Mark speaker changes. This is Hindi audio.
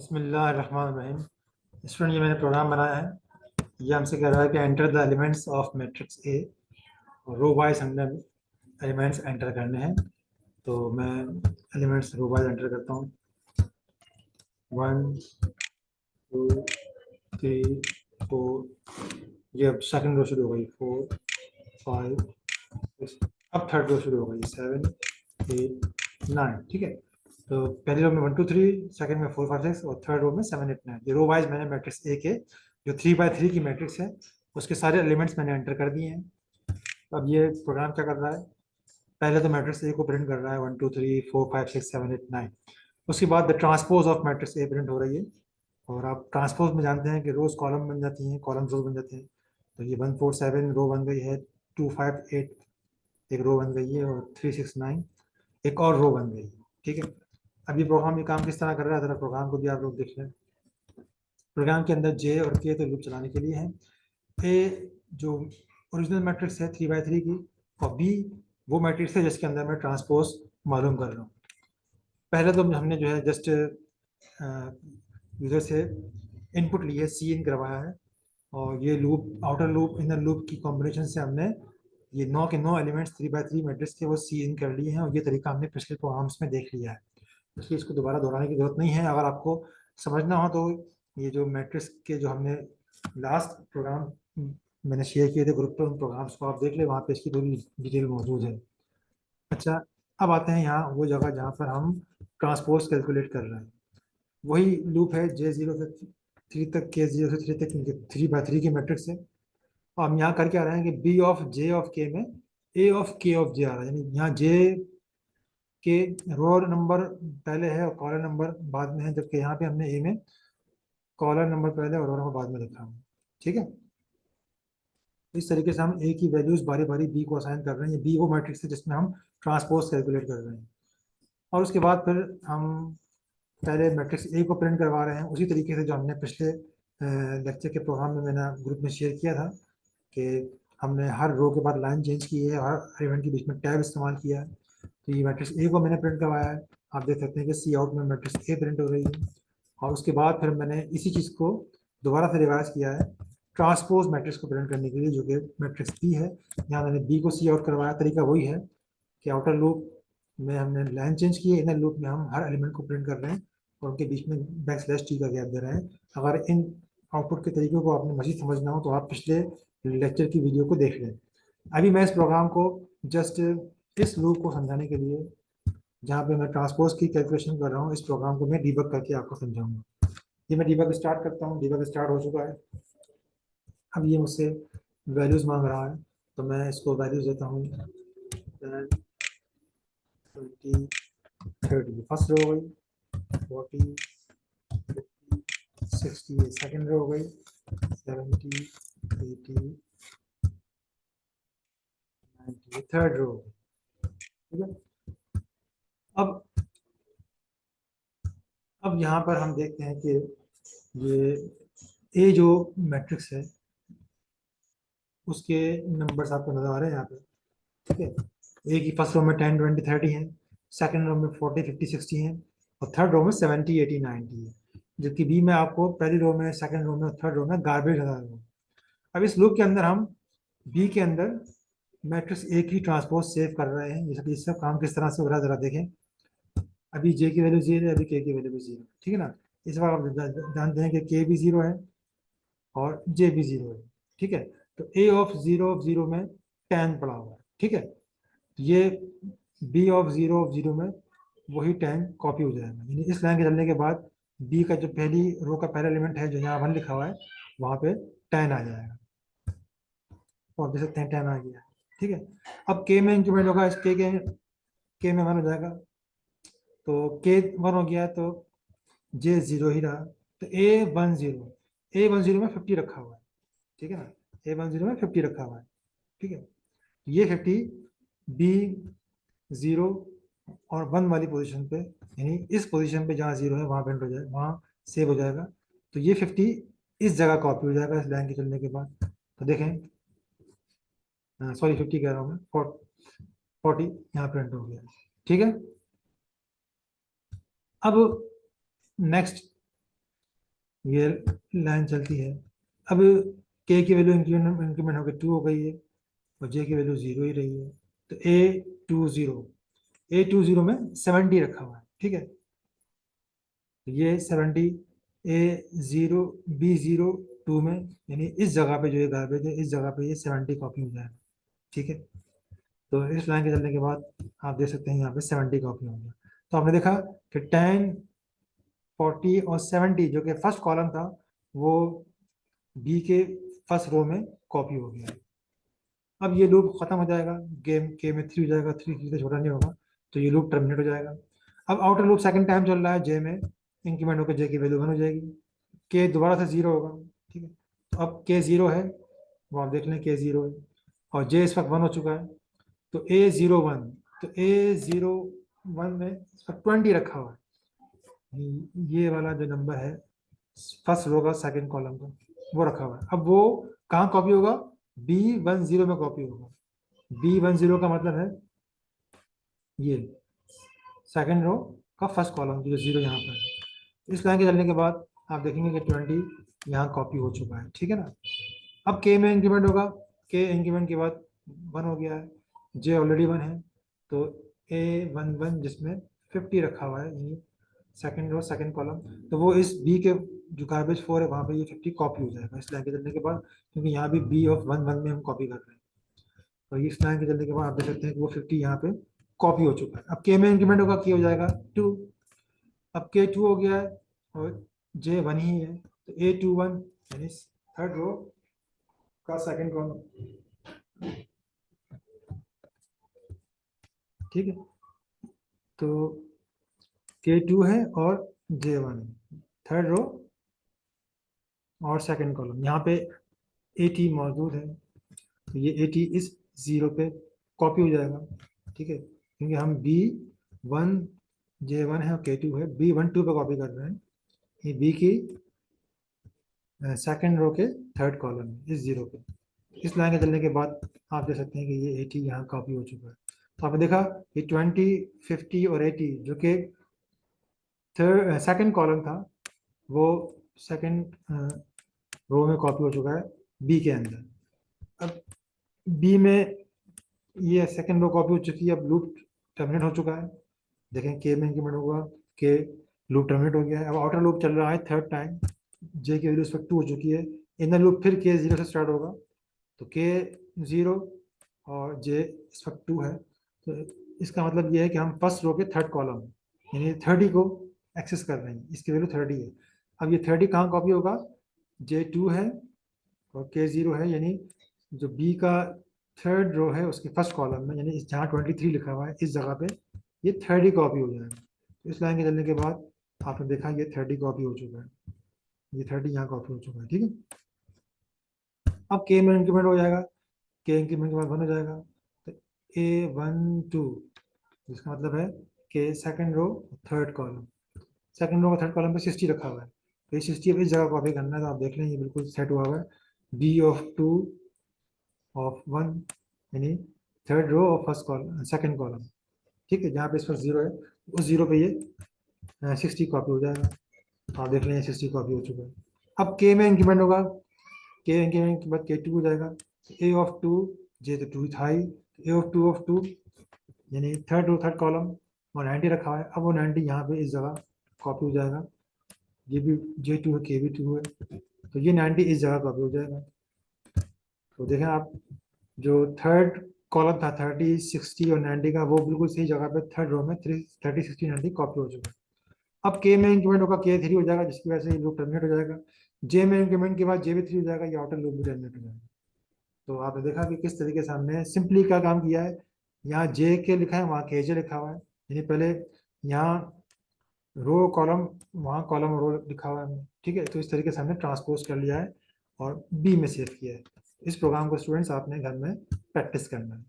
Speaker 1: बिस्मिल्लाहिर्रहमानिर्रहीम। स्टूडेंट, ये मैंने प्रोग्राम बनाया है। ये हमसे कह रहा है कि enter the elements of matrix A. Row wise हमने एलिमेंट्स एंटर करने हैं। तो मैं एलिमेंट्स रो वाइज एंटर करता हूँ। 1 2 3 4। ये अब सेकंड रो शुरू हो गई। 4 5 6। अब थर्ड रो शुरू हो गई। 7 8 9। ठीक है। तो पहली रो में 1 2 3, सेकंड में 4 5 6 और थर्ड रो में 7 8 9। ये रो वाइज मैंने मैट्रिक्स ए के जो 3 by 3 की मैट्रिक्स है उसके सारे एलिमेंट्स मैंने एंटर कर दिए हैं। अब ये प्रोग्राम क्या कर रहा है, पहले तो मैट्रिक्स ए को प्रिंट कर रहा है 1 2 3 4 5 6 7 8 9। उसके बाद the transpose of matrix A print हो रही है। और आप ट्रांसपोज में जानते हैं कि रोज कॉलम बन जाती हैं, कॉलम रोज बन जाते हैं। तो ये 1 4 7 रो बन गई है। 2 5 8 एक रो बन गई है और 3 6 9 एक और रो बन गई है। ठीक है। अब ये प्रोग्राम ये काम किस तरह कर रहा है, जरा प्रोग्राम को भी आप लोग देख लें। प्रोग्राम के अंदर जे और के तो लूप चलाने के लिए है। ए जो ओरिजिनल मैट्रिक्स है 3 by 3 की, और बी वो मैट्रिक्स है जिसके अंदर मैं ट्रांसपोज मालूम कर रहा हूँ। पहले तो हमने जो है जस्ट यूजर से इनपुट लिए, सी इन करवाया है। और ये loop, outer loop inner loop की कॉम्बिनेशन से हमने ये 9 के 9 एलिमेंट्स 3 by 3 मैट्रिक्स के वो सी इन कर लिए हैं। और ये तरीका हमने पिछले प्रोग्राम्स में देख लिया है, इसलिए इसको दोबारा दोहराने की जरूरत नहीं है। अगर आपको समझना हो तो ये जो मैट्रिक्स के जो हमने लास्ट प्रोग्राम मैंने शेयर किए थे ग्रुप पे, उन प्रोग्राम्स को आप देख ले, वहाँ पे इसकी पूरी डिटेल मौजूद है। अच्छा, अब आते हैं यहाँ वो जगह जहाँ पर हम ट्रांसपोज कैलकुलेट कर रहे हैं। वही लूप है J0 से 3 तक, K0 से 3 तक 3 by 3 की मैट्रिक्स है। और हम यहाँ करके आ रहे हैं कि B of J of K में A of K of J आ रहा है। यानी यहाँ J के रो नंबर पहले है और कॉलम नंबर बाद में है, जबकि यहाँ पे हमने ए में कॉलम नंबर पहले और रो नंबर बाद में लिखा है। ठीक है। इस तरीके से हम ए की वैल्यूज बारी बारी बी को असाइन कर रहे हैं। ये बी वो मैट्रिक्स है जिसमें हम ट्रांसपोज कैलकुलेट कर रहे हैं। और उसके बाद फिर हम पहले मैट्रिक्स ए को प्रिंट करवा रहे हैं उसी तरीके से जो हमने पिछले लेक्चर के प्रोग्राम में मैंने ग्रुप में शेयर किया था कि हमने हर रो के बाद लाइन चेंज की है, हर एलिमेंट के बीच में टैब इस्तेमाल किया है। तो ये मैट्रिक्स ए को मैंने प्रिंट करवाया है। आप देख सकते हैं कि सी आउट में मैट्रिक्स ए प्रिंट हो रही है। और उसके बाद फिर मैंने इसी चीज़ को दोबारा से रिवाइज किया है ट्रांसपोज मैट्रिक्स को प्रिंट करने के लिए, जो कि मैट्रिक्स बी है। यहाँ मैंने बी को सी आउट करवाया। तरीका वही है कि आउटर लूप में हमने लाइन चेंज की है, इनर लूप में हम हर एलिमेंट को प्रिंट कर रहे हैं और उनके बीच में बैक स्लैश टी का गैप दे रहे हैं। अगर इन आउटपुट के तरीकों को आपने मजीद समझना हो तो आप पिछले लेक्चर की वीडियो को देख लें। अभी मैं इस प्रोग्राम को जस्ट इस लूप को समझाने के लिए, जहाँ पे मैं ट्रांसपोज की कैलकुलेशन कर रहा हूँ, इस प्रोग्राम को मैं डीबग करके आपको समझाऊंगा। ये मैं डीबग स्टार्ट करता हूँ। डीबग स्टार्ट हो चुका है। अब ये मुझसे वैल्यूज मांग रहा है, तो मैं इसको वैल्यूज देता हूँ 10 20 30 फर्स्ट रो हो गई, 40 50 60 सेकेंड रो हो गई, 70 80 90 थर्ड रो। ठीक है। अब यहाँ पर हम देखते हैं कि ये ए जो मैट्रिक्स है उसके नंबर्स आपको नजर आ रहे हैं यहाँ पे। ठीक है। ए की फर्स्ट रो में 10 20 30 है, सेकंड रो में 40 50 60 है और थर्ड रो में 70 80 90 है। जबकि बी में आपको पहली रो में, सेकंड रो में और थर्ड रो में गार्बेज नजर आ रहा है। अब इस लूप के अंदर हम बी के अंदर मैट्रिक्स ए की ट्रांसपोज सेव कर रहे हैं। ये सब काम किस तरह से हो रहा है जरा देखें। अभी जे की वैल्यू 0 है, अभी के की वैल्यू भी 0। ठीक है ना। इस बार आप जानते हैं कि के भी 0 है और जे भी 0 है। ठीक है। तो ए ऑफ जीरो में 10 पड़ा हुआ है। ठीक है। ये बी ऑफ जीरो में वही 10 कॉपी हो जाएगा। यानी इस लाइन के चलने के बाद बी का जो पहली रो का पहला एलिमेंट है जो यहाँ 1 लिखा हुआ है वहाँ पे 10 आ जाएगा। और देख सकते हैं 10 आ गया। ठीक है। अब के में इंक्रीमेंट होगा, इस के में 1 हो जाएगा। तो के 1 हो गया तो जे 0 ही रहा। तो ए वन जीरो में 50 रखा हुआ है। ठीक है ना। A10 में 50 रखा हुआ है। ठीक है। ये 50 B0 और 1 वाली पोजीशन पे, यानी इस पोजीशन पे जहाँ 0 है वहाँ पेंट हो जाएगा, वहाँ सेव हो जाएगा। तो ये 50 इस जगह कॉपी हो जाएगा इस लाइन के चलने के बाद। तो देखें, सॉरी 50 कह रहा हूँ मैं, 40 यहाँ प्रिंट हो गया। ठीक है। अब नेक्स्ट ये लाइन चलती है। अब के की वैल्यू इंक्रीमेंट होकर 2 हो गई है और जे की वैल्यू 0 ही रही है। तो A20 में 70 रखा हुआ है, ठीक है। तो ये 70 A0B02 में, यानी इस जगह पे जो ये गार्बेज है, इस जगह पे ये 70 कॉपी हो जाएगा, ठीक है। तो इस लाइन के चलने के बाद आप देख सकते हैं यहाँ पे 70 कॉपी हो गया। तो आपने देखा कि 10, 40 और 70 जो कि फर्स्ट कॉलम था वो बी के फर्स्ट रो में कॉपी हो गया। अब ये लूप खत्म हो जाएगा, गेम के में 3 हो जाएगा, 3 से छोटा नहीं होगा, तो ये लूप टर्मिनेट हो जाएगा। अब आउटर लूप सेकंड टाइम चल रहा है, जे में इंक्रीमेंट होकर जे की वैल्यू 1 हो जाएगी, के दोबारा से 0 होगा, ठीक है। तो अब के 0 है, वो आप देख लें के 0 है, और जे इस वक्त 1 हो चुका है। तो A01, तो A01 में इस वक्त 20 रखा हुआ है, ये वाला जो नंबर है फर्स्ट रो का सेकंड कॉलम का, वो रखा हुआ है। अब वो कहाँ कॉपी होगा? B10 में कॉपी होगा। B10 का मतलब है ये सेकंड रो का फर्स्ट कॉलम, जो 0 यहाँ पर है। इस लाइन के चलने के बाद आप देखेंगे कि 20 यहाँ कॉपी हो चुका है, ठीक है ना। अब के में इंक्रीमेंट होगा, के इंक्रीमेंट के बाद 1 हो गया है, जे ऑलरेडी 1 है, तो A11 जिसमें 50 रखा हुआ है, यानी सेकंड रो सेकंड कॉलम, तो वो इस बी के जो गार्बेज 4 है वहाँ पे ये 50 कॉपी हो जाएगा इस लाइन के चलने के बाद, क्योंकि यहाँ भी B1 में हम कॉपी कर रहे हैं। तो इस लाइन के चलने के बाद आप देख सकते हैं कि वो 50 यहाँ पे कॉपी हो चुका है। अब के में इंक्रीमेंट होगा, के हो जाएगा 2। अब के 2 हो गया है और जे 1 ही है, तो A21 यानी थर्ड रो का सेकंड कॉलम, ठीक है। तो K2 है और J1 है, थर्ड रो और सेकंड कॉलम। यहाँ पे AT मौजूद है, तो ये AT इस 0 पे कॉपी हो जाएगा, ठीक है, क्योंकि हम B1 J1 है और K2 है, B12 पे कॉपी कर रहे हैं, ये B की सेकंड रो के थर्ड कॉलम इस 0 पे। इस लाइन के चलने के बाद आप देख सकते हैं कि ये 80 यहाँ कॉपी हो चुका है। तो आपने देखा ये 20, 50 और 80 जो कि थर्ड सेकंड कॉलम था, वो सेकंड रो में कॉपी हो चुका है बी के अंदर। अब बी में ये सेकंड रो कॉपी हो चुकी है, अब लूप टर्मिनेट हो चुका है। देखें के में इंक्रीमेंट होगा, के लूप टर्मिनेट हो गया है। अब आउटर लूप चल रहा है थर्ड टाइम, जे की वैल्यू इस वक्त 2 हो चुकी है, इनर लूप फिर के 0 से स्टार्ट होगा, तो के 0 और जे इस वक्त 2 है। तो इसका मतलब ये है कि हम फर्स्ट रो के थर्ड कॉलम यानी 30 को एक्सेस कर रहे हैं, इसकी वैल्यू 30 है। अब ये 30 कहाँ कॉपी होगा? J2 है और K0 है, यानी जो B का थर्ड रो है उसके फर्स्ट कॉलम में, यानी जहाँ 23 लिखा हुआ है इस जगह पे ये 30 कॉपी हो जाएगा। तो इस लाइन के चलने के बाद आपने देखा ये 30 कॉपी हो चुका है, ये 30 यहाँ कॉपी हो चुका है, ठीक है। अब K में इंक्रीमेंट हो जाएगा, K इंक्रीमेंट के बाद 1 हो जाएगा, तो A12 जिसका मतलब है कि second row third column, second row का थर्ड कॉलम पे 60 रखा हुआ है, तो ये 60 इस जगह कॉपी करना है, तो आप देख लें ये बिल्कुल सेट हुआ हुआ है। B2 ऑफ 1 यानी थर्ड रो और फर्स्ट कॉलम सेकंड कॉलम, ठीक है, जहाँ पे इस पर 0 है उस 0 पे ये 60 कॉपी हो जाएगा। तो आप देख लें 60 कॉपी हो चुका है। अब के में इंक्रीमेंट होगा, के इंक्रीमेंट के बाद K2 हो जाएगा, A2 जे तो 2 था ही, A2 यानी थर्ड रो थर्ड कॉलम और 90 रखा हुआ है, अब वो 90 यहाँ पे इस जगह कॉपी हो जाएगा, ये भी J2 है के भी 2 है, तो ये 90 इस जगह कॉपी हो जाएगा। तो देखें आप, जो थर्ड कॉलम था 30, 60 और 90 का, वो बिल्कुल सही जगह पे थर्ड रो में 30, 60, 90 कॉपी हो चुका है। अब के में इंक्रीमेंट होगा, के 3 हो जाएगा, जिसकी वजह से ये लूप टर्मिनेट हो जाएगा। जे में इंक्रीमेंट के बाद जे भी 3 हो जाएगा, ये आउटर लूप भी टर्मिनेट हो जाएगा। तो आपने देखा कि किस तरीके से हमने सिंपली क्या काम किया है, यहाँ जे के लिखा है वहाँ के जे लिखा हुआ है, यानी पहले यहाँ रो कॉलम वहाँ कॉलम रो लिखा हुआ है, ठीक है। तो इस तरीके से हमने ट्रांसपोज कर लिया है और बी में सेव किया है। इस प्रोग्राम को स्टूडेंट्स आपने घर में प्रैक्टिस करना है।